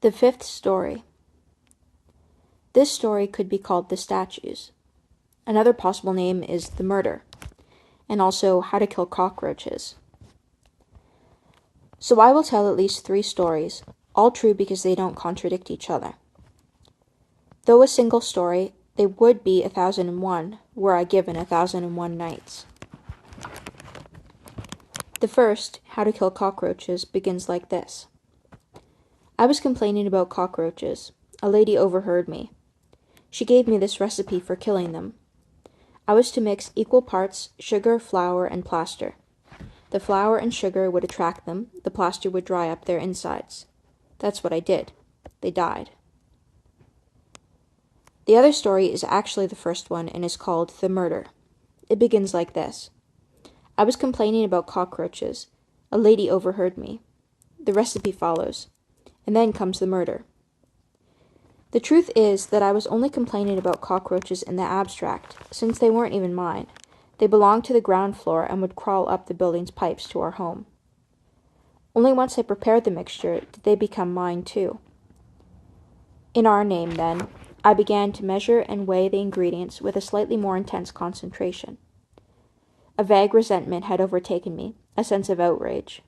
The fifth story. This story could be called The Statues. Another possible name is The Murder, and also How to Kill Cockroaches. So I will tell at least 3 stories, all true because they don't contradict each other. Though a single story, they would be 1001 were I given 1001 nights. The first, How to Kill Cockroaches, begins like this. I was complaining about cockroaches. A lady overheard me. She gave me this recipe for killing them. I was to mix equal parts sugar, flour, and plaster. The flour and sugar would attract them, the plaster would dry up their insides. That's what I did. They died. The other story is actually the first one and is called The Murder. It begins like this. I was complaining about cockroaches. A lady overheard me. The recipe follows. And then comes the murder. The truth is that I was only complaining about cockroaches in the abstract, since they weren't even mine. They belonged to the ground floor and would crawl up the building's pipes to our home. Only once I prepared the mixture did they become mine too. In our name, then, I began to measure and weigh the ingredients with a slightly more intense concentration. A vague resentment had overtaken me, a sense of outrage.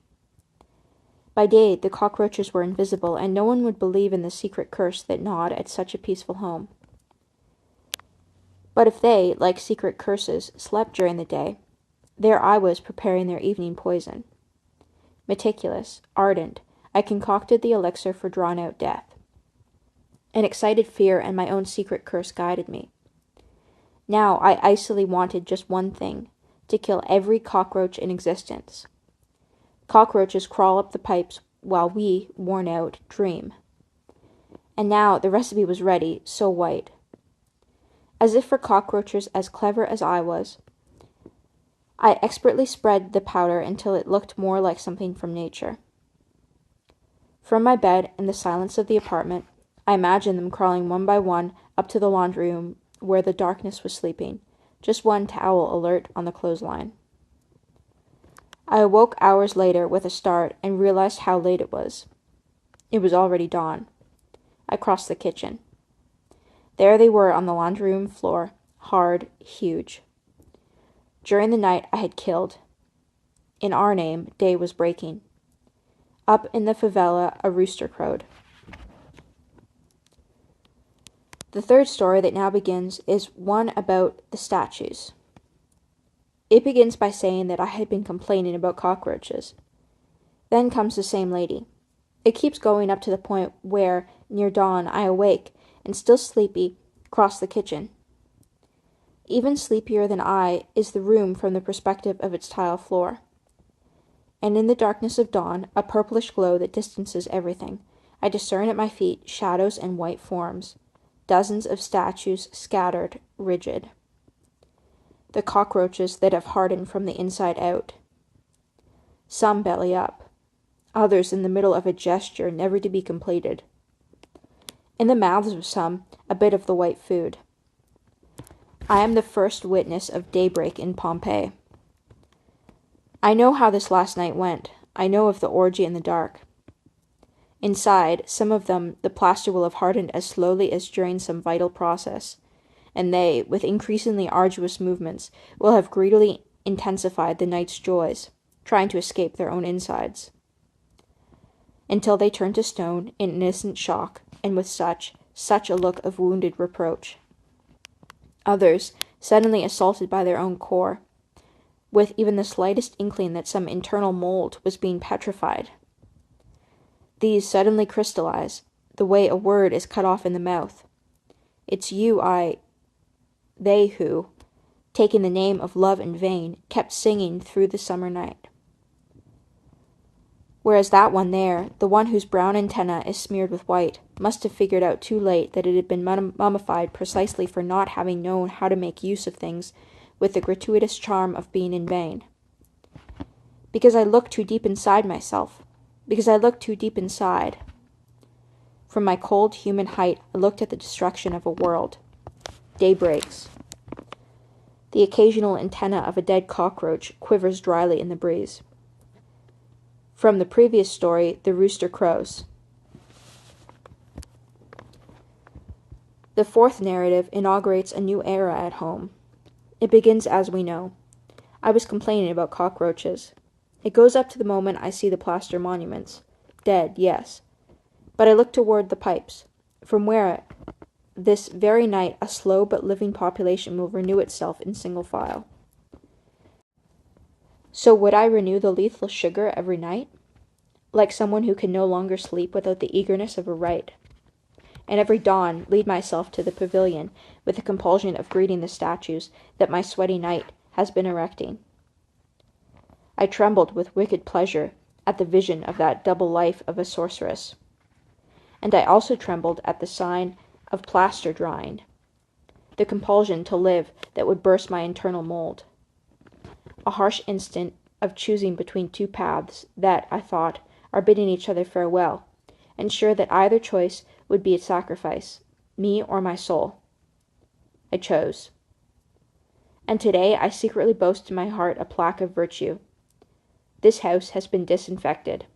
By day, the cockroaches were invisible, and no one would believe in the secret curse that gnawed at such a peaceful home. But if they, like secret curses, slept during the day, there I was preparing their evening poison. Meticulous, ardent, I concocted the elixir for drawn-out death. An excited fear and my own secret curse guided me. Now I icily wanted just one thing, to kill every cockroach in existence. Cockroaches crawl up the pipes while we, worn out, dream. And now the recipe was ready, so white. As if for cockroaches as clever as I was, I expertly spread the powder until it looked more like something from nature. From my bed, in the silence of the apartment, I imagined them crawling one by one up to the laundry room where the darkness was sleeping, just one towel alert on the clothesline. I awoke hours later with a start and realized how late it was. It was already dawn. I crossed the kitchen. There they were on the laundry room floor, hard, huge. During the night I had killed. In our name, day was breaking. Up in the favela, a rooster crowed. The third story that now begins is one about the statues. It begins by saying that I had been complaining about cockroaches. Then comes the same lady. It keeps going up to the point where, near dawn, I awake, and still sleepy, cross the kitchen. Even sleepier than I is the room from the perspective of its tile floor. And in the darkness of dawn, a purplish glow that distances everything, I discern at my feet shadows and white forms, dozens of statues scattered, rigid. The cockroaches that have hardened from the inside out. Some belly up, others in the middle of a gesture never to be completed. In the mouths of some, a bit of the white food. I am the first witness of daybreak in Pompeii. I know how this last night went. I know of the orgy in the dark. Inside, some of them, the plaster will have hardened as slowly as during some vital process, and they, with increasingly arduous movements, will have greedily intensified the night's joys, trying to escape their own insides, until they turn to stone in innocent shock, and with such a look of wounded reproach. Others, suddenly assaulted by their own core, with even the slightest inkling that some internal mold was being petrified. These suddenly crystallize, the way a word is cut off in the mouth. It's they who, taking the name of love in vain, kept singing through the summer night. Whereas that one there, the one whose brown antenna is smeared with white, must have figured out too late that it had been mummified precisely for not having known how to make use of things with the gratuitous charm of being in vain. Because I looked too deep inside myself. Because I looked too deep inside. From my cold human height, I looked at the destruction of a world. Day breaks. The occasional antenna of a dead cockroach quivers dryly in the breeze. From the previous story, the rooster crows. The fourth narrative inaugurates a new era at home. It begins as we know. I was complaining about cockroaches. It goes up to the moment I see the plaster monuments. Dead, yes. But I look toward the pipes, from where this very night a slow but living population will renew itself in single file. So would I renew the lethal sugar every night? Like someone who can no longer sleep without the eagerness of a rite. And every dawn lead myself to the pavilion with the compulsion of greeting the statues that my sweaty knight has been erecting. I trembled with wicked pleasure at the vision of that double life of a sorceress. And I also trembled at the sign of plaster drying, the compulsion to live that would burst my internal mold. A harsh instant of choosing between two paths that, I thought, are bidding each other farewell, and sure that either choice would be a sacrifice, me or my soul. I chose. And today I secretly boast in my heart a plaque of virtue. This house has been disinfected.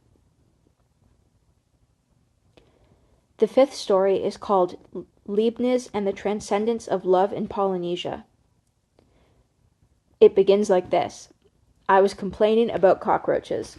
The fifth story is called Leibniz and the Transcendence of Love in Polynesia. It begins like this. I was complaining about cockroaches.